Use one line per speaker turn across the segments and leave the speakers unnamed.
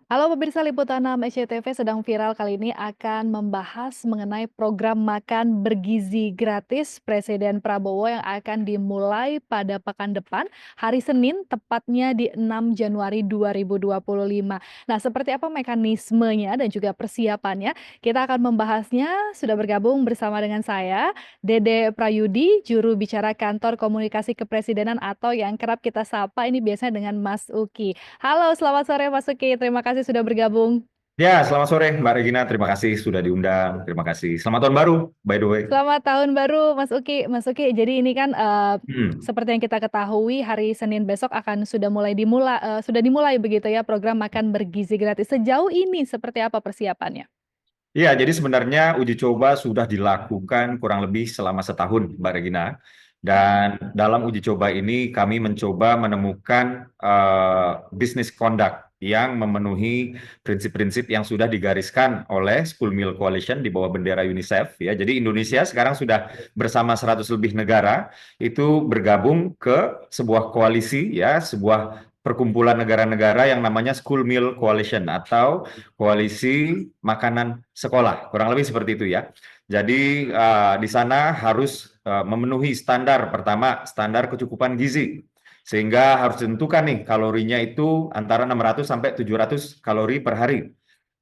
Halo pemirsa Liputan 6 SCTV sedang viral kali ini akan membahas mengenai program makan bergizi gratis Presiden Prabowo yang akan dimulai pada pekan depan hari Senin tepatnya di 6 Januari 2025. Nah, seperti apa mekanismenya dan juga persiapannya? Kita akan membahasnya sudah bergabung bersama dengan saya Dede Prayudi, juru bicara Kantor Komunikasi Kepresidenan atau yang kerap kita sapa ini biasanya dengan Mas Uki. Halo, selamat sore Mas Uki. Terima kasih sudah bergabung.
Ya, selamat sore Mbak Regina. Terima kasih sudah diundang. Terima kasih. Selamat tahun baru, by the way.
Selamat tahun baru Mas Uki. Mas Uki, jadi ini kan,
Hmm.
seperti yang kita ketahui hari Senin besok akan sudah dimulai begitu ya program makan bergizi gratis. Sejauh ini seperti apa persiapannya?
Ya, jadi sebenarnya uji coba sudah dilakukan kurang lebih selama setahun, Mbak Regina. Dan dalam uji coba ini kami mencoba menemukan business conduct yang memenuhi prinsip-prinsip yang sudah digariskan oleh School Meal Coalition di bawah bendera UNICEF. Ya, jadi Indonesia sekarang sudah bersama 100 lebih negara itu bergabung ke sebuah koalisi, ya, sebuah perkumpulan negara-negara yang namanya School Meal Coalition atau koalisi makanan sekolah, kurang lebih seperti itu ya. Jadi di sana harus memenuhi standar, pertama standar kecukupan gizi, sehingga harus ditentukan nih kalorinya itu antara 600 sampai 700 kalori per hari.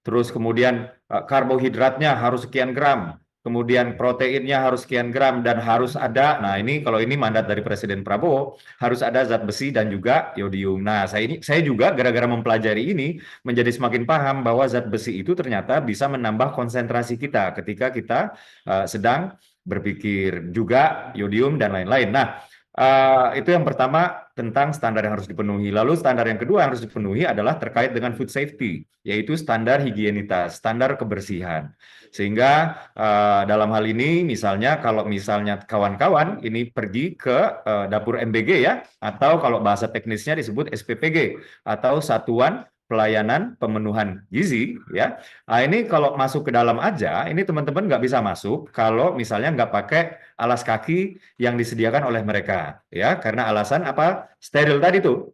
Terus kemudian karbohidratnya harus sekian gram, kemudian proteinnya harus sekian gram dan harus ada, nah ini kalau ini mandat dari Presiden Prabowo, harus ada zat besi dan juga yodium. Nah, saya juga gara-gara mempelajari ini menjadi semakin paham bahwa zat besi itu ternyata bisa menambah konsentrasi kita ketika kita sedang berpikir, juga yodium dan lain-lain. Nah, itu yang pertama tentang standar yang harus dipenuhi. Lalu standar yang kedua yang harus dipenuhi adalah terkait dengan food safety, yaitu standar higienitas, standar kebersihan. Sehingga dalam hal ini misalnya kalau misalnya kawan-kawan ini pergi ke dapur MBG ya, atau kalau bahasa teknisnya disebut SPPG atau Satuan Pelayanan Pemenuhan Gizi ya. Nah, ini kalau masuk ke dalam aja, ini teman-teman nggak bisa masuk kalau misalnya nggak pakai alas kaki yang disediakan oleh mereka ya, karena alasan apa, steril tadi tuh.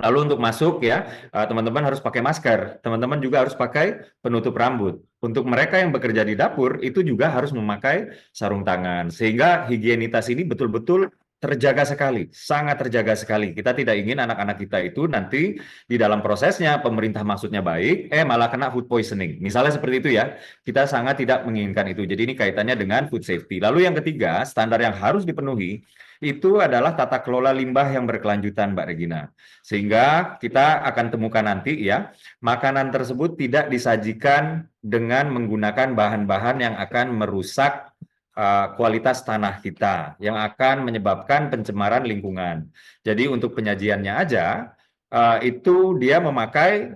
Lalu untuk masuk ya, teman-teman harus pakai masker, teman-teman juga harus pakai penutup rambut. Untuk mereka yang bekerja di dapur itu juga harus memakai sarung tangan, sehingga higienitas ini betul-betul terjaga sekali, sangat terjaga sekali. Kita tidak ingin anak-anak kita itu nanti di dalam prosesnya pemerintah maksudnya baik, malah kena food poisoning. Misalnya seperti itu ya, kita sangat tidak menginginkan itu. Jadi ini kaitannya dengan food safety. Lalu yang ketiga, standar yang harus dipenuhi itu adalah tata kelola limbah yang berkelanjutan, Mbak Regina. Sehingga kita akan temukan nanti ya, makanan tersebut tidak disajikan dengan menggunakan bahan-bahan yang akan merusak kualitas tanah kita, yang akan menyebabkan pencemaran lingkungan. Jadi untuk penyajiannya aja, itu dia memakai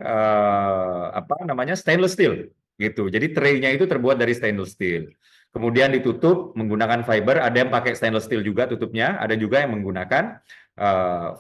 apa namanya, stainless steel gitu. Jadi tray-nya itu terbuat dari stainless steel. Kemudian ditutup menggunakan fiber, ada yang pakai stainless steel juga tutupnya, ada juga yang menggunakan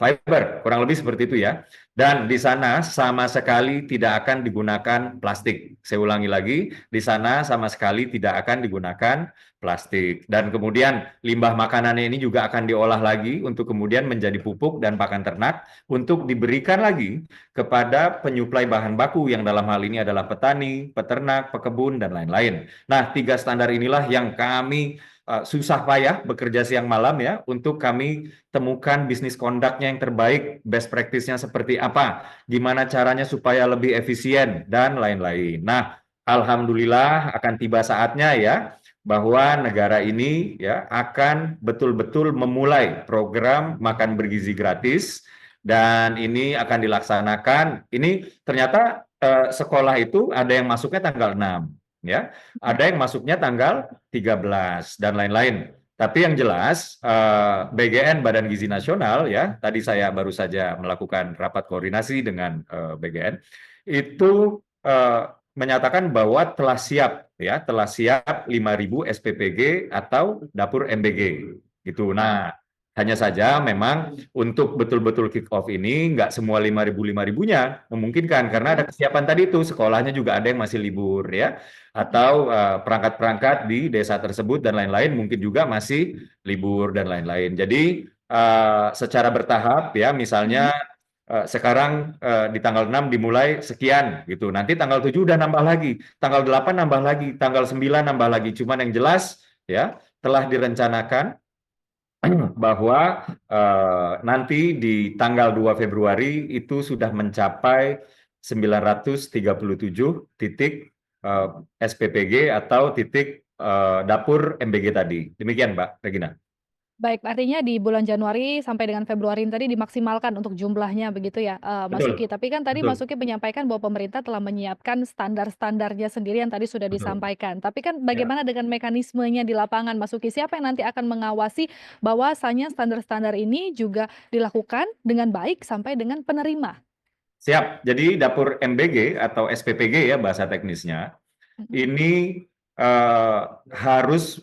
fiber, kurang lebih seperti itu ya. Dan di sana sama sekali tidak akan digunakan plastik. Saya ulangi lagi, di sana sama sekali tidak akan digunakan plastik. Dan kemudian limbah makanannya ini juga akan diolah lagi untuk kemudian menjadi pupuk dan pakan ternak untuk diberikan lagi kepada penyuplai bahan baku yang dalam hal ini adalah petani, peternak, pekebun, dan lain-lain. Nah, tiga standar inilah yang kami susah payah bekerja siang malam ya untuk kami temukan bisnis conduct-nya yang terbaik, best practice-nya seperti apa, gimana caranya supaya lebih efisien dan lain-lain. Nah, alhamdulillah akan tiba saatnya ya bahwa negara ini ya akan betul-betul memulai program makan bergizi gratis dan ini akan dilaksanakan. Ini ternyata sekolah itu ada yang masuknya tanggal 6 ya, ada yang masuknya tanggal 13 dan lain-lain. Tapi yang jelas BGN Badan Gizi Nasional ya, tadi saya baru saja melakukan rapat koordinasi dengan BGN itu menyatakan bahwa telah siap ya, telah siap 5.000 SPPG atau dapur MBG gitu. Nah, hanya saja memang untuk betul-betul kick off ini nggak semua 5.000-5.000-nya memungkinkan karena ada kesiapan tadi itu, sekolahnya juga ada yang masih libur ya, atau perangkat-perangkat di desa tersebut dan lain-lain mungkin juga masih libur dan lain-lain. Jadi secara bertahap ya, misalnya sekarang di tanggal 6 dimulai sekian gitu. Nanti tanggal 7 udah nambah lagi, tanggal 8 nambah lagi, tanggal 9 nambah lagi. Cuman yang jelas ya telah direncanakan bahwa nanti di tanggal 2 Februari itu sudah mencapai 937 titik SPPG atau titik dapur MBG tadi. Demikian, Mbak Regina.
Baik, artinya di bulan Januari sampai dengan Februari ini tadi dimaksimalkan untuk jumlahnya begitu ya, Mas
Betul,
Uki. Tapi kan tadi Mas
betul,
Uki menyampaikan bahwa pemerintah telah menyiapkan standar-standarnya sendiri yang tadi sudah
betul.
disampaikan. Tapi kan
Ya.
bagaimana dengan mekanismenya di lapangan, Mas Uki? Siapa yang nanti akan mengawasi bahwasanya standar-standar ini juga dilakukan dengan baik sampai dengan penerima?
Siap. Jadi dapur MBG atau SPPG ya bahasa teknisnya,
Mhm,
ini eh, harus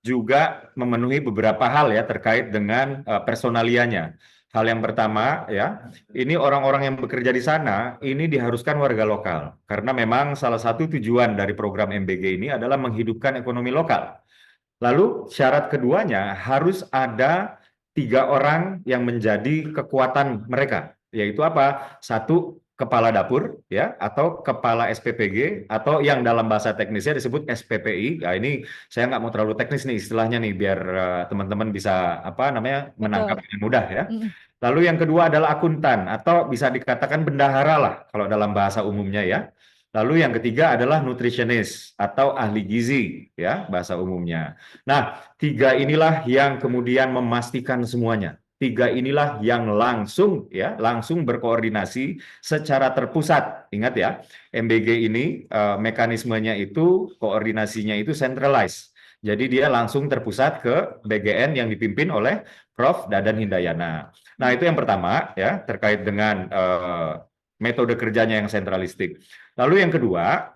juga memenuhi beberapa hal ya terkait dengan personalianya. Hal yang pertama ya, ini orang-orang yang bekerja di sana ini diharuskan warga lokal karena memang salah satu tujuan dari program MBG ini adalah menghidupkan ekonomi lokal. Lalu syarat keduanya harus ada 3 orang yang menjadi kekuatan mereka, yaitu apa? Satu, kepala dapur, ya, atau kepala SPPG, atau yang dalam bahasa teknisnya disebut SPPI. Nah, ini saya nggak mau terlalu teknis nih istilahnya nih, biar teman-teman bisa apa namanya menangkap
betul,
dengan mudah ya.
mhm,
Lalu yang kedua adalah akuntan, atau bisa dikatakan bendahara lah kalau dalam bahasa umumnya ya. Lalu yang ketiga adalah nutritionist atau ahli gizi ya bahasa umumnya. Nah, 3 inilah yang kemudian memastikan semuanya. 3 inilah yang langsung ya, langsung berkoordinasi secara terpusat. Ingat ya, MBG ini mekanismenya itu koordinasinya itu centralized. Jadi dia langsung terpusat ke BGN yang dipimpin oleh Prof. Dadan Hindayana. Nah, itu yang pertama ya terkait dengan metode kerjanya yang sentralistik. Lalu yang kedua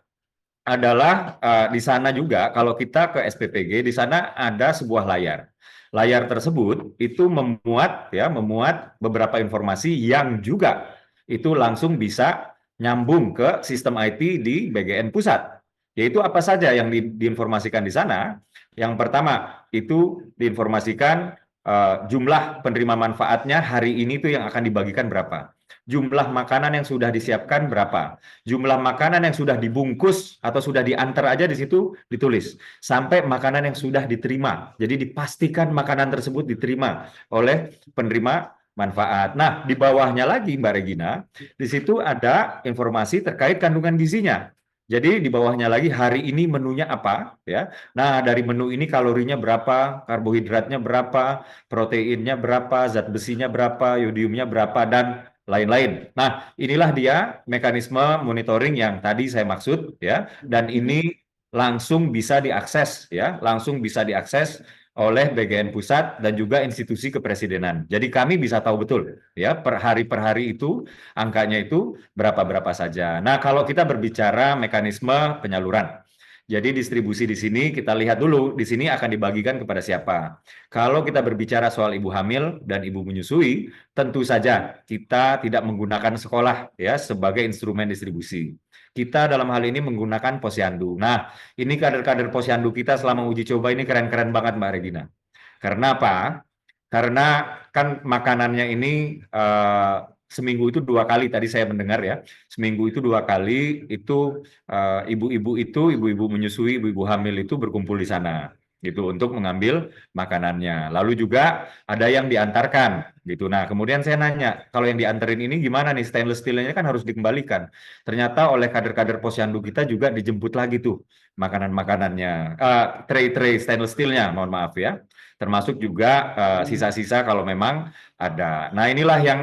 adalah di sana juga kalau kita ke SPPG di sana ada sebuah layar. Layar tersebut itu memuat beberapa informasi yang juga itu langsung bisa nyambung ke sistem IT di BGN pusat. Yaitu apa saja yang diinformasikan di sana? Yang pertama itu diinformasikan jumlah penerima manfaatnya hari ini tuh yang akan dibagikan berapa. Jumlah makanan yang sudah disiapkan berapa, jumlah makanan yang sudah dibungkus atau sudah diantar aja di situ ditulis sampai makanan yang sudah diterima. Jadi dipastikan makanan tersebut diterima oleh penerima manfaat. Nah, di bawahnya lagi Mbak Regina, di situ ada informasi terkait kandungan gizinya. Jadi di bawahnya lagi hari ini menunya apa ya. Nah, dari menu ini kalorinya berapa, karbohidratnya berapa, proteinnya berapa, zat besinya berapa, yodiumnya berapa dan lain-lain. Nah, inilah dia mekanisme monitoring yang tadi saya maksud ya, dan
mhm.
ini langsung bisa diakses ya, langsung bisa diakses oleh BGN Pusat dan juga institusi kepresidenan. Jadi kami bisa tahu betul ya per hari itu angkanya itu berapa-berapa saja. Nah, kalau kita berbicara mekanisme penyaluran. Jadi distribusi di sini kita lihat dulu di sini akan dibagikan kepada siapa. Kalau kita berbicara soal ibu hamil dan ibu menyusui, tentu saja kita tidak menggunakan sekolah ya sebagai instrumen distribusi. Kita dalam hal ini menggunakan posyandu. Nah, ini kader-kader posyandu kita selama uji coba ini keren-keren banget Mbak Regina. Karena apa? Karena kan makanannya ini seminggu itu 2 kali tadi saya mendengar ya. Seminggu itu 2 kali itu ibu-ibu menyusui, ibu-ibu hamil itu berkumpul di sana gitu untuk mengambil makanannya. Lalu juga ada yang diantarkan gitu. Nah, kemudian saya nanya, kalau yang diantarin ini gimana nih stainless steel-nya kan harus dikembalikan. Ternyata oleh kader-kader posyandu kita juga dijemput lagi tuh makanan-makanannya, tray-tray stainless steel-nya, mohon maaf ya. Termasuk juga sisa-sisa kalau memang ada. Nah, inilah yang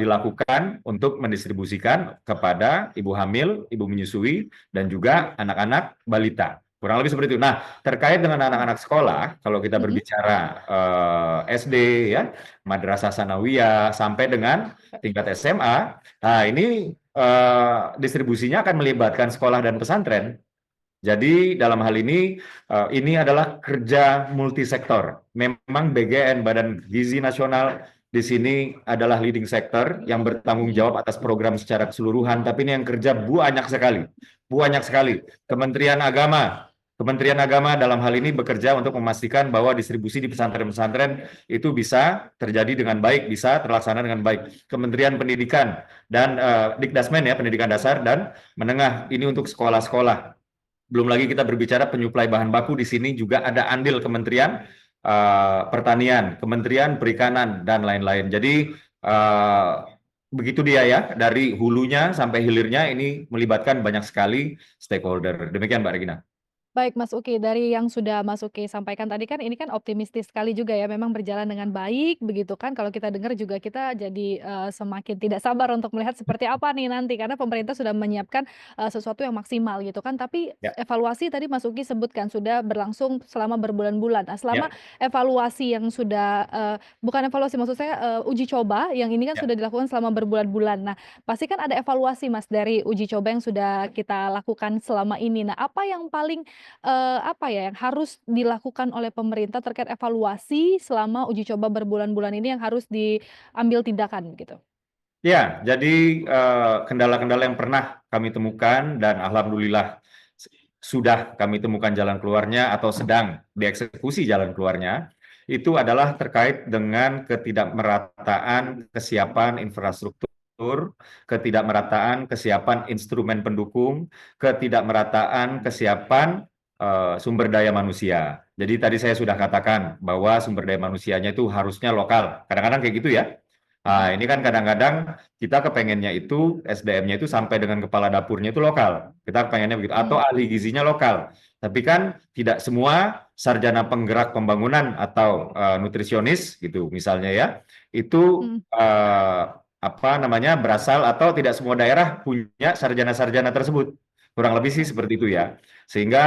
dilakukan untuk mendistribusikan kepada ibu hamil, ibu menyusui, dan juga anak-anak balita. Kurang lebih seperti itu. Nah, terkait dengan anak-anak sekolah, kalau kita
Mhm.
berbicara SD, ya, Madrasah Sanawiyah, sampai dengan tingkat SMA, nah ini distribusinya akan melibatkan sekolah dan pesantren. Jadi dalam hal ini adalah kerja multisektor. Memang BGN, Badan Gizi Nasional, di sini adalah leading sector yang bertanggung
Mhm.
jawab atas program secara keseluruhan, tapi ini yang kerja banyak sekali. Banyak sekali. Kementerian Agama, Kementerian Agama dalam hal ini bekerja untuk memastikan bahwa distribusi di pesantren-pesantren itu bisa terjadi dengan baik, bisa terlaksana dengan baik. Kementerian Pendidikan dan Dikdasmen ya, Pendidikan Dasar dan Menengah ini untuk sekolah-sekolah. Belum lagi kita berbicara penyuplai bahan baku di sini juga ada andil Kementerian Pertanian, Kementerian Perikanan dan lain-lain. Jadi begitu dia ya, dari hulunya sampai hilirnya ini melibatkan banyak sekali stakeholder. Demikian Mbak Regina.
Baik Mas Uki, dari yang sudah Mas Uki sampaikan tadi kan ini kan optimistis sekali juga ya, memang berjalan dengan baik begitu kan, kalau kita dengar juga kita jadi, semakin tidak sabar untuk melihat seperti apa nih nanti, karena pemerintah sudah menyiapkan, sesuatu yang maksimal gitu kan. Tapi
Ya,
evaluasi tadi Mas Uki sebutkan sudah berlangsung selama berbulan-bulan. Nah selama
ya,
evaluasi yang sudah, bukan evaluasi maksud saya, uji coba yang ini kan
ya.
sudah dilakukan selama berbulan-bulan. Nah pasti kan ada evaluasi Mas dari uji coba yang sudah kita lakukan selama ini. Nah apa yang paling apa ya, yang harus dilakukan oleh pemerintah terkait evaluasi selama uji coba berbulan-bulan ini yang harus diambil tindakan gitu?
Ya, jadi kendala-kendala yang pernah kami temukan dan alhamdulillah sudah kami temukan jalan keluarnya atau sedang dieksekusi jalan keluarnya, itu adalah terkait dengan ketidakmerataan kesiapan infrastruktur, ketidakmerataan kesiapan instrumen pendukung, ketidakmerataan kesiapan sumber daya manusia. Jadi tadi saya sudah katakan bahwa sumber daya manusianya itu harusnya lokal. Kadang-kadang kayak gitu ya. Nah,
Mhm,
ini kan kadang-kadang kita kepengennya itu SDM-nya itu sampai dengan kepala dapurnya itu lokal. Kita kepengennya begitu. Atau
mhm,
ahli gizinya lokal. Tapi kan tidak semua sarjana penggerak pembangunan atau nutrisionis gitu misalnya ya, itu
mhm,
apa namanya berasal atau tidak semua daerah punya sarjana-sarjana tersebut. Kurang lebih sih
oke,
seperti itu ya. Sehingga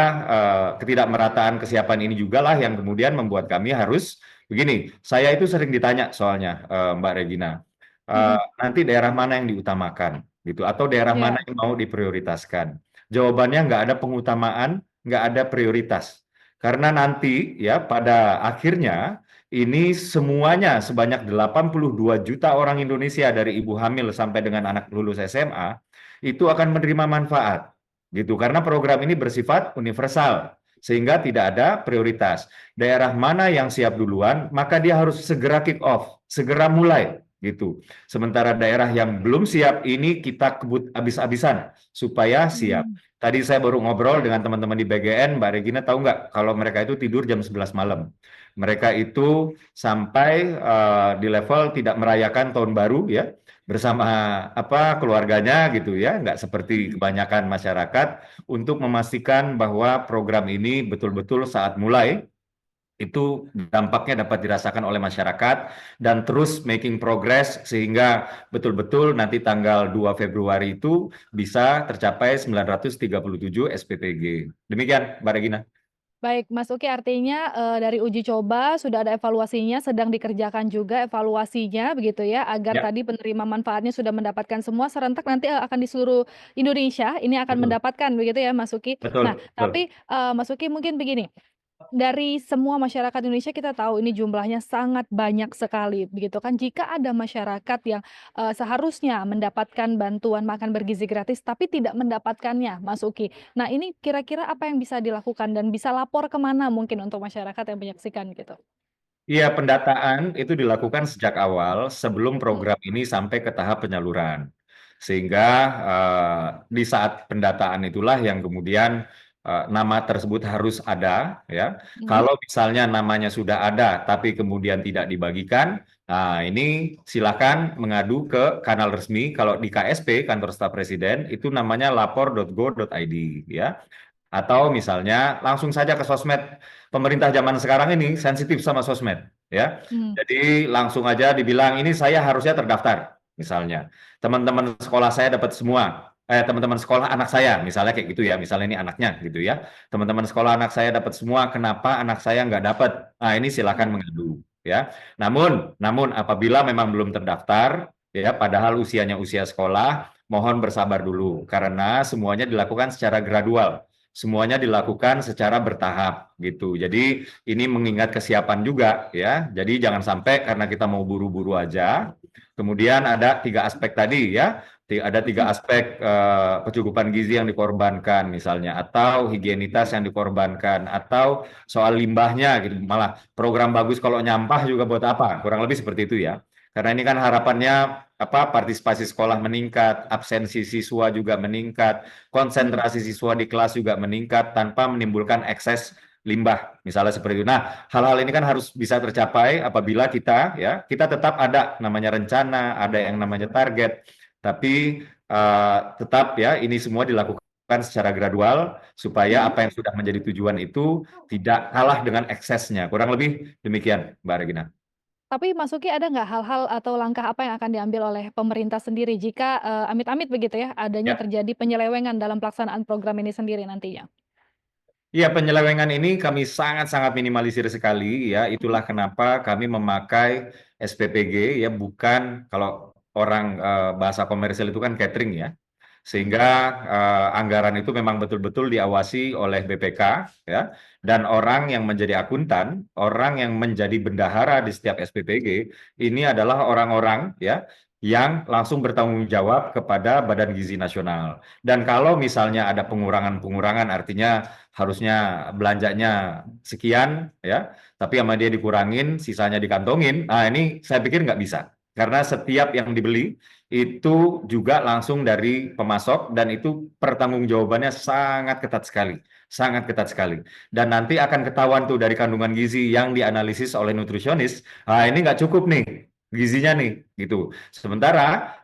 ketidakmerataan kesiapan ini juga lah yang kemudian membuat kami harus begini, saya itu sering ditanya soalnya Mbak Regina,
mhm,
nanti daerah mana yang diutamakan gitu atau daerah mana
iya,
yang mau diprioritaskan. Jawabannya nggak ada pengutamaan, nggak ada prioritas. Karena nanti ya pada akhirnya ini semuanya sebanyak 82 juta orang Indonesia dari ibu hamil sampai dengan anak lulus SMA itu akan menerima manfaat gitu karena program ini bersifat universal sehingga tidak ada prioritas. Daerah mana yang siap duluan, maka dia harus segera kick off, segera mulai gitu. Sementara daerah yang belum siap ini kita kebut habis-habisan supaya siap.
mmm,
Tadi saya baru ngobrol dengan teman-teman di BGN, Mbak Regina tahu nggak kalau mereka itu tidur jam 11 malam. Mereka itu sampai di level tidak merayakan tahun baru ya bersama apa keluarganya gitu ya, nggak seperti
mhm.
kebanyakan masyarakat untuk memastikan bahwa program ini betul-betul saat mulai itu dampaknya dapat dirasakan oleh masyarakat dan terus making progress sehingga betul-betul nanti tanggal 2 Februari itu bisa tercapai 937 SPTG. Demikian, Mbak Regina.
Baik, Mas Uki artinya, dari uji coba sudah ada evaluasinya, sedang dikerjakan juga evaluasinya begitu ya, agar
Ya,
tadi penerima manfaatnya sudah mendapatkan semua serentak nanti, akan di seluruh Indonesia ini akan
betul.
mendapatkan begitu ya, Mas Uki. Nah,
Betul, betul.
tapi, Mas Uki mungkin begini, dari semua masyarakat Indonesia kita tahu ini jumlahnya sangat banyak sekali begitu kan. Jika ada masyarakat yang, seharusnya mendapatkan bantuan makan bergizi gratis tapi tidak mendapatkannya, Mas Uki. Nah ini kira-kira apa yang bisa dilakukan dan bisa lapor kemana mungkin untuk masyarakat yang menyaksikan gitu?
Iya, pendataan itu dilakukan sejak awal sebelum
Mhm,
program ini sampai ke tahap penyaluran. Sehingga di saat pendataan itulah yang kemudian nama tersebut harus ada ya.
mhm,
Kalau misalnya namanya sudah ada tapi kemudian tidak dibagikan, nah ini silakan mengadu ke kanal resmi. Kalau di KSP, Kantor Staf Presiden, itu namanya lapor.go.id ya. Atau misalnya langsung saja ke sosmed. Pemerintah zaman sekarang ini sensitif sama sosmed, ya.
mmm,
Jadi langsung aja dibilang ini saya harusnya terdaftar, misalnya. Teman-teman sekolah saya dapat semua. Teman-teman sekolah anak saya, misalnya kayak gitu ya. Misalnya ini anaknya gitu ya. Teman-teman sekolah anak saya dapat semua. Kenapa anak saya nggak dapat? Nah ini silakan
mhm,
mengadu, ya. Namun apabila memang belum terdaftar, ya, padahal usianya usia sekolah, mohon bersabar dulu karena semuanya dilakukan secara gradual. Semuanya dilakukan secara bertahap gitu. Jadi ini mengingat kesiapan juga ya. Jadi jangan sampai karena kita mau buru-buru aja. Kemudian ada tiga aspek tadi ya. Ada tiga aspek kecukupan gizi yang dikorbankan misalnya, atau higienitas yang dikorbankan, atau soal limbahnya gitu. Malah program bagus kalau nyampah juga buat apa? Kurang lebih seperti itu ya. Karena ini kan harapannya apa, partisipasi sekolah meningkat, absensi siswa juga meningkat,
Mhm.
konsentrasi siswa di kelas juga meningkat tanpa menimbulkan ekses limbah misalnya seperti itu. Nah, hal-hal ini kan harus bisa tercapai apabila kita tetap ada namanya rencana, ada yang namanya target, tapi tetap ya ini semua dilakukan secara gradual supaya
Mhm.
apa yang sudah menjadi tujuan itu tidak kalah dengan eksesnya. Kurang lebih demikian, Mbak Regina.
Tapi Mas Uki ada nggak hal-hal atau langkah apa yang akan diambil oleh pemerintah sendiri jika, amit-amit begitu ya, adanya
Ya.
terjadi penyelewengan dalam pelaksanaan program ini sendiri nantinya?
Iya, penyelewengan ini kami sangat-sangat minimalisir sekali ya.
Mhm.
Itulah kenapa kami memakai SPPG ya, bukan kalau orang bahasa komersial itu kan catering ya. Sehingga anggaran itu memang betul-betul diawasi oleh BPK ya. Dan orang yang menjadi akuntan, orang yang menjadi bendahara di setiap SPPG ini adalah orang-orang ya yang langsung bertanggung jawab kepada Badan Gizi Nasional. Dan kalau misalnya ada pengurangan-pengurangan, artinya harusnya belanjanya sekian ya, tapi sama dia dikurangin, sisanya dikantongin. Nah, ini saya pikir nggak bisa. Karena setiap yang dibeli itu juga langsung dari pemasok dan itu pertanggungjawabannya sangat ketat sekali. Sangat ketat sekali. Dan nanti akan ketahuan tuh dari kandungan gizi yang dianalisis oleh nutrisionis. Nah, ini nggak cukup nih gizinya nih gitu. Sementara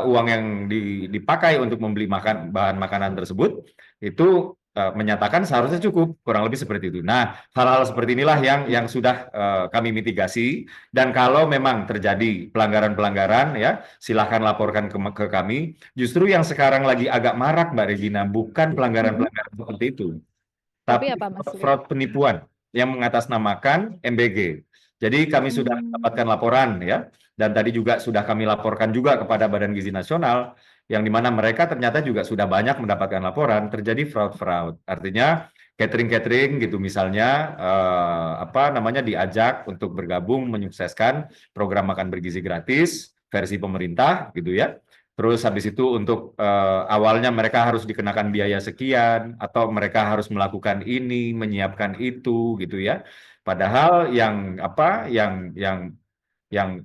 uang yang dipakai untuk membeli bahan makanan tersebut itu menyatakan seharusnya cukup, kurang lebih seperti itu. Nah, hal-hal seperti inilah yang sudah kami mitigasi, dan kalau memang terjadi pelanggaran-pelanggaran ya, silahkan laporkan ke kami. Justru yang sekarang lagi agak marak, Mbak Regina, bukan
Mhm.
pelanggaran-pelanggaran seperti itu,
Tapi
tapi
apa Mas Uki?
fraud penipuan yang mengatasnamakan MBG. Jadi kami sudah
Mmm.
mendapatkan laporan ya, dan tadi juga sudah kami laporkan juga kepada Badan Gizi Nasional, yang di mana mereka ternyata juga sudah banyak mendapatkan laporan terjadi fraud-fraud. Artinya catering-catering gitu misalnya apa namanya diajak untuk bergabung menyukseskan program makan bergizi gratis versi pemerintah gitu ya. Terus habis itu untuk awalnya mereka harus dikenakan biaya sekian atau mereka harus melakukan ini, menyiapkan itu gitu ya. Padahal yang apa yang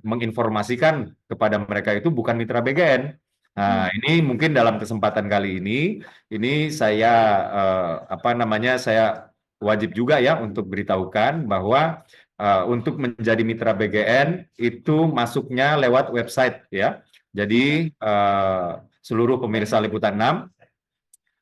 menginformasikan kepada mereka itu bukan mitra BGN. Nah,
Mhm.
ini mungkin dalam kesempatan kali ini saya apa namanya saya wajib juga ya untuk beritahukan bahwa untuk menjadi mitra BGN itu masuknya lewat website ya. Jadi seluruh pemirsa Liputan 6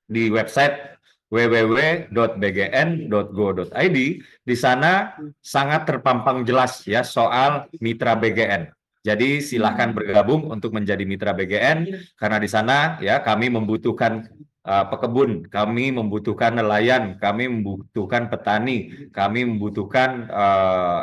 di website www.bgn.go.id. Di sana sangat terpampang jelas ya soal mitra BGN. Jadi silahkan
Mmm.
bergabung untuk menjadi mitra BGN karena di sana ya kami membutuhkan pekebun, kami membutuhkan nelayan, kami membutuhkan petani, kami membutuhkan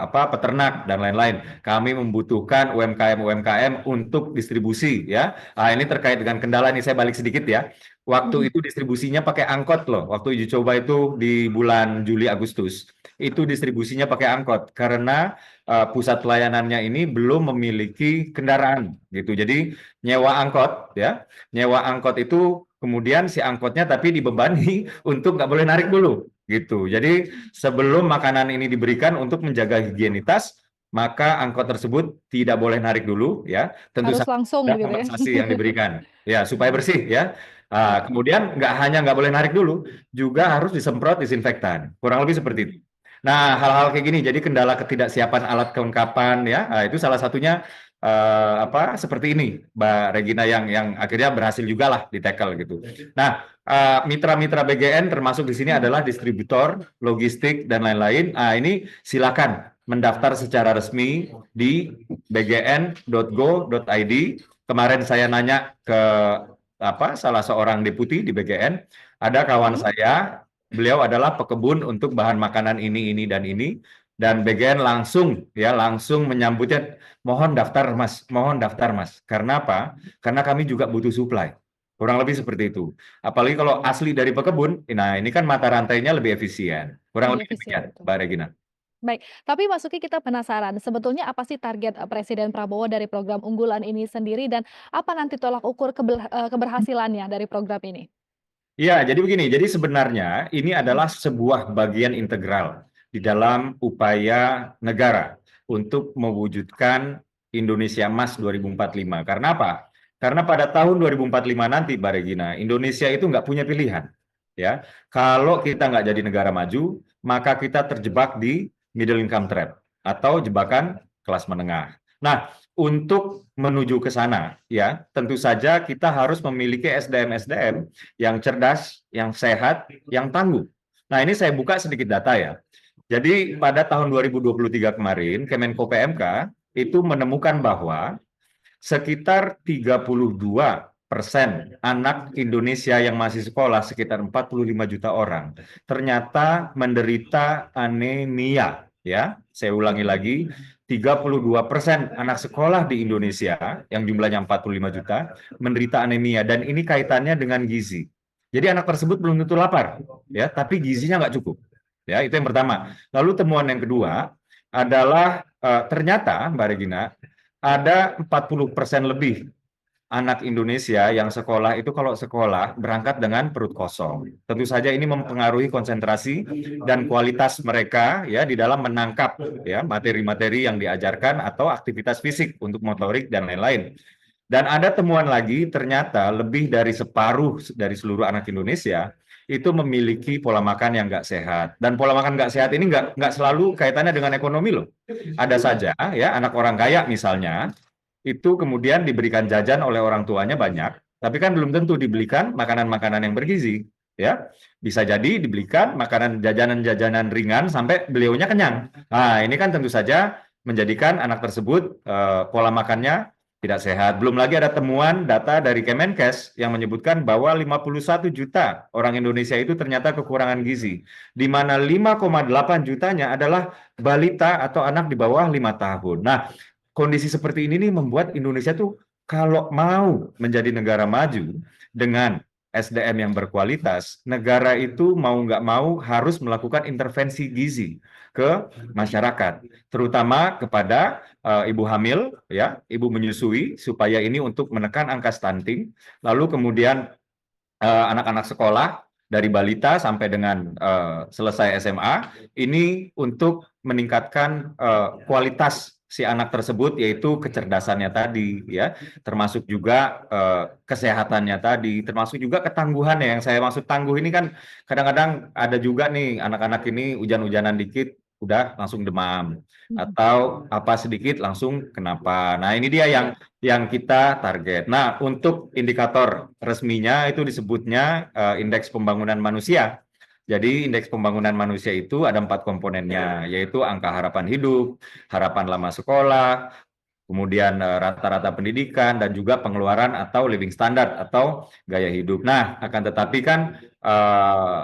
apa peternak dan lain-lain. Kami membutuhkan UMKM-UMKM untuk distribusi ya. Ini terkait dengan kendala ini saya balik sedikit ya. Waktu
Mhm.
itu distribusinya pakai angkot loh. Waktu uji coba itu di bulan Juli Agustus, itu distribusinya pakai angkot karena pusat pelayanannya ini belum memiliki kendaraan gitu. Jadi nyewa angkot ya, nyewa angkot itu kemudian si angkotnya tapi dibebani untuk nggak boleh narik dulu gitu. Jadi sebelum makanan ini diberikan untuk menjaga higienitas, maka angkot tersebut tidak boleh narik dulu ya. Tentu
Harus
saja
langsung
ada
begitu ya?
kompensasi yang diberikan ya supaya bersih ya.
Iya.
Kemudian nggak boleh narik dulu, juga harus disemprot disinfektan. Kurang lebih seperti itu.
Mmm.
Nah, hal-hal kayak gini, jadi kendala ketidaksiapan alat kelengkapan ya, itu salah satunya apa seperti ini, Mbak Regina yang akhirnya berhasil juga lah di tackle gitu. Nah, mitra-mitra BGN termasuk di sini
Mhm.
adalah distributor, logistik dan lain-lain. Ini silakan mendaftar secara resmi di bgn.go.id. Kemarin saya nanya ke apa salah seorang deputi di BGN, ada kawan
Mhm.
saya, beliau adalah pekebun untuk bahan makanan ini dan ini, dan BGN langsung menyambutnya, mohon daftar Mas, mohon daftar Mas. Karena apa? Karena kami juga butuh supply. Kurang lebih seperti itu. Apalagi kalau asli dari pekebun, nah ini kan mata rantainya lebih efisien. Kurang
Lebih
lebih
efisien,
demikian,
betul.
Mbak Regina.
Baik, tapi Mas Uki kita penasaran, sebetulnya apa sih target, Presiden Prabowo dari program unggulan ini sendiri dan apa nanti tolak ukur keberhasilannya dari program ini?
Iya, jadi begini. Jadi sebenarnya ini adalah sebuah bagian integral di dalam upaya negara untuk mewujudkan Indonesia Emas 2045. Karena apa? Karena pada tahun 2045 nanti, Mbak Regina, Indonesia itu nggak punya pilihan. Ya, kalau kita nggak jadi negara maju, maka kita terjebak di middle income trap atau jebakan kelas menengah. Nah, untuk menuju ke sana, ya, tentu saja kita harus memiliki SDM-SDM yang cerdas, yang sehat, yang tangguh. Nah, ini saya buka sedikit data ya. Jadi pada tahun 2023 kemarin, Kemenko PMK itu menemukan bahwa sekitar 32% anak Indonesia yang masih sekolah, sekitar 45 juta orang, ternyata menderita anemia. Ya, saya ulangi lagi, 32% anak sekolah di Indonesia yang jumlahnya 45 juta menderita anemia, dan ini kaitannya dengan gizi. Jadi anak tersebut belum tentu lapar, ya, tapi gizinya nggak cukup. Ya, itu yang pertama. Lalu temuan yang kedua adalah ternyata Mbak Regina ada 40% lebih anak Indonesia yang sekolah itu kalau sekolah berangkat dengan perut kosong. Tentu saja ini mempengaruhi konsentrasi dan kualitas mereka ya di dalam menangkap ya materi-materi yang diajarkan atau aktivitas fisik untuk motorik dan lain-lain. Dan ada temuan lagi, ternyata lebih dari separuh dari seluruh anak Indonesia itu memiliki pola makan yang nggak sehat. Dan pola makan nggak sehat ini nggak selalu kaitannya dengan ekonomi loh. Ada saja ya anak orang kaya misalnya, itu kemudian diberikan jajan oleh orang tuanya banyak, tapi kan belum tentu dibelikan makanan-makanan yang bergizi. Ya, bisa jadi dibelikan makanan jajanan-jajanan ringan sampai beliaunya kenyang. Nah, ini kan tentu saja menjadikan anak tersebut pola makannya tidak sehat. Belum lagi ada temuan data dari Kemenkes yang menyebutkan bahwa 51 juta orang Indonesia itu ternyata kekurangan gizi, di mana 5,8 jutanya adalah balita atau anak di bawah 5 tahun. Nah, kondisi seperti ini nih membuat Indonesia tuh kalau mau menjadi negara maju dengan SDM yang berkualitas, negara itu mau nggak mau harus melakukan intervensi gizi ke masyarakat, terutama kepada ibu hamil, ya, ibu menyusui, supaya ini untuk menekan angka stunting, lalu kemudian anak-anak sekolah dari balita sampai dengan selesai SMA, ini untuk meningkatkan kualitas si anak tersebut, yaitu kecerdasannya tadi, ya, termasuk juga kesehatannya tadi, termasuk juga ketangguhannya. Yang saya maksud tangguh ini kan kadang-kadang ada juga nih anak-anak ini hujan-hujanan dikit udah langsung demam
Mhm.
atau apa sedikit langsung kenapa. Nah, ini dia yang kita target. Nah, untuk indikator resminya itu disebutnya indeks pembangunan manusia. Jadi indeks pembangunan manusia itu ada 4 komponennya, yaitu angka harapan hidup, harapan lama sekolah, kemudian rata-rata pendidikan, dan juga pengeluaran atau living standard atau gaya hidup. Nah, akan tetapi kan eh,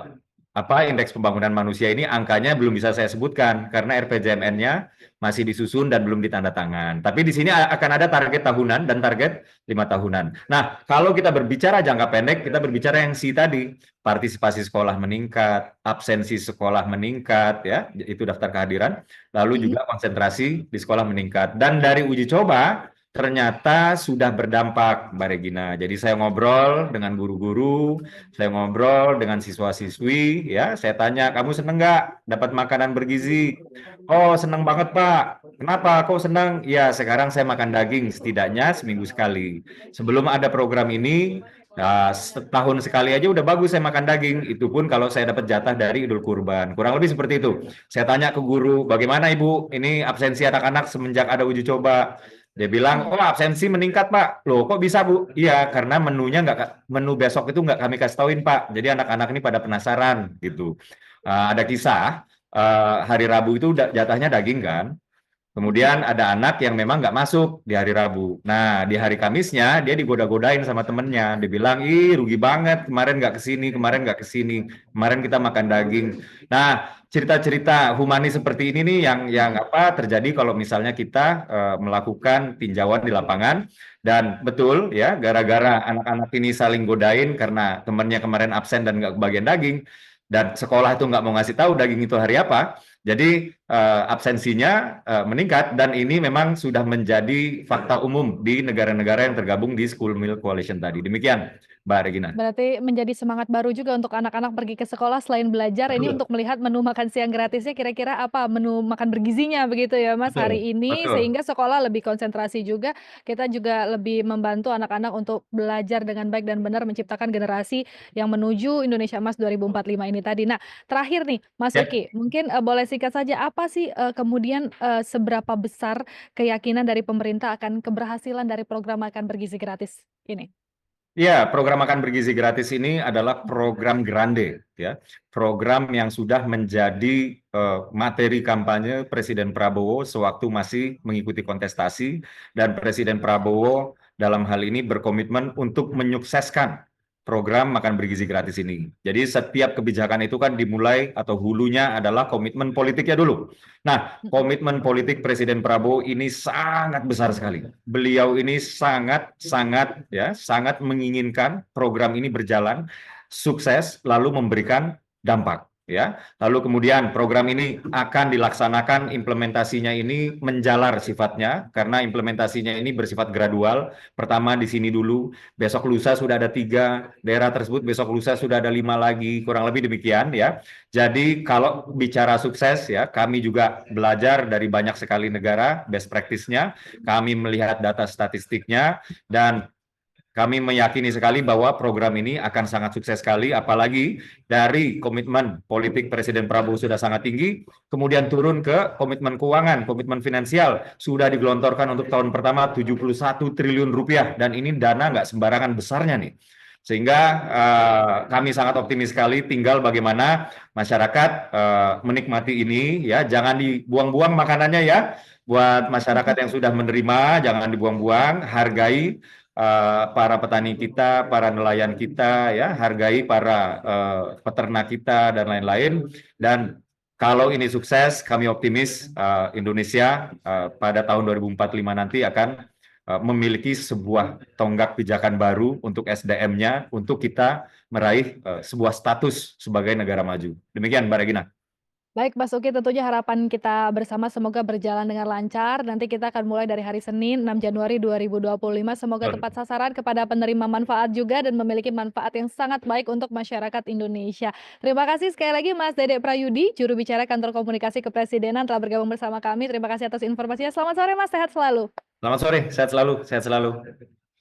indeks pembangunan manusia ini angkanya belum bisa saya sebutkan karena RPJMN-nya masih disusun dan belum ditandatangan. Tapi di sini akan ada target tahunan dan target 5 tahunan. Nah, kalau kita berbicara jangka pendek, kita berbicara yang C tadi, partisipasi sekolah meningkat, absensi sekolah meningkat, ya, itu daftar kehadiran, lalu
Mhm.
juga konsentrasi di sekolah meningkat. Dan dari uji coba, ternyata sudah berdampak, Mbak Regina. Jadi saya ngobrol dengan guru-guru, saya ngobrol dengan siswa-siswi, ya, saya tanya, kamu seneng nggak dapat makanan bergizi? Oh, seneng banget, Pak. Kenapa? Kok senang? Ya, sekarang saya makan daging setidaknya seminggu sekali. Sebelum ada program ini, nah, setahun sekali aja udah bagus saya makan daging. Itu pun kalau saya dapat jatah dari Idul Kurban. Kurang lebih seperti itu. Saya tanya ke guru, bagaimana Ibu? Ini absensi anak-anak semenjak ada uji coba. Dia bilang, oh absensi meningkat Pak. Loh kok bisa Bu? Iya, karena menu besok itu nggak kami kasih tauin Pak. Jadi anak-anak ini pada penasaran gitu. Ada kisah, hari Rabu itu jatahnya daging kan.
Mhm.
Kemudian ada anak yang memang nggak masuk di hari Rabu. Nah, di hari Kamisnya dia digoda-godain sama temennya. Dibilang, ih rugi banget, kemarin nggak kesini, kemarin nggak kesini, kemarin kita makan daging. Nah, cerita-cerita humanis seperti ini nih yang apa terjadi kalau misalnya kita melakukan tinjauan di lapangan. Dan betul ya, gara-gara anak-anak ini saling godain karena temennya kemarin absen dan nggak kebagian daging, dan sekolah itu nggak mau ngasih tahu daging itu hari apa, Jadi absensinya meningkat dan ini memang sudah menjadi fakta umum di negara-negara yang tergabung di School Meal Coalition tadi. Demikian, Mbak Regina.
Berarti menjadi semangat baru juga untuk anak-anak pergi ke sekolah selain belajar ini
Betul,
untuk melihat menu makan siang gratisnya kira-kira apa, menu makan bergizinya begitu ya Mas
betul,
hari ini,
betul.
sehingga sekolah lebih konsentrasi juga, kita juga lebih membantu anak-anak untuk belajar dengan baik dan benar menciptakan generasi yang menuju Indonesia Emas 2045 ini tadi. Nah terakhir nih Mas
Ya,
Uki, mungkin, boleh singkat saja apa sih, kemudian, seberapa besar keyakinan dari pemerintah akan keberhasilan dari program makan bergizi gratis ini?
ya, program makan bergizi gratis ini adalah program grande, ya, program yang sudah menjadi materi kampanye Presiden Prabowo sewaktu masih mengikuti kontestasi, dan Presiden Prabowo dalam hal ini berkomitmen untuk menyukseskan program makan bergizi gratis ini. Jadi setiap kebijakan itu kan dimulai atau hulunya adalah komitmen politiknya dulu. Nah,
Mhm.
komitmen politik Presiden Prabowo ini sangat besar sekali. Beliau ini sangat menginginkan program ini berjalan sukses lalu memberikan dampak, ya. Lalu kemudian program ini akan dilaksanakan, implementasinya ini menjalar sifatnya karena implementasinya ini bersifat gradual. Pertama di sini dulu, besok lusa sudah ada 3 daerah tersebut, besok lusa sudah ada 5 lagi, kurang lebih demikian, ya. Jadi kalau bicara sukses, ya, kami juga belajar dari banyak sekali negara best practice-nya, kami melihat data statistiknya, dan kami meyakini sekali bahwa program ini akan sangat sukses sekali, apalagi dari komitmen politik Presiden Prabowo sudah sangat tinggi, kemudian turun ke komitmen keuangan, komitmen finansial, sudah digelontorkan untuk tahun pertama 71 triliun rupiah, dan ini dana nggak sembarangan besarnya nih. Sehingga kami sangat optimis sekali, tinggal bagaimana masyarakat menikmati ini, ya, jangan dibuang-buang makanannya, ya, buat masyarakat yang sudah menerima, jangan dibuang-buang, hargai para petani kita, para nelayan kita, ya, hargai para peternak kita dan lain-lain. Dan kalau ini sukses, kami optimis Indonesia pada tahun 2045 nanti akan memiliki sebuah tonggak pijakan baru untuk SDM-nya, untuk kita meraih sebuah status sebagai negara maju. Demikian, Mbak Regina.
Baik Mas Uki, tentunya harapan kita bersama semoga berjalan dengan lancar. Nanti kita akan mulai dari hari Senin 6 Januari 2025. Semoga tepat sasaran kepada penerima manfaat juga dan memiliki manfaat yang sangat baik untuk masyarakat Indonesia. Terima kasih sekali lagi Mas Dedek Prayudi, juru bicara Kantor Komunikasi Kepresidenan telah bergabung bersama kami. Terima kasih atas informasinya. Selamat sore Mas, sehat selalu.
Selamat sore, sehat selalu, sehat selalu.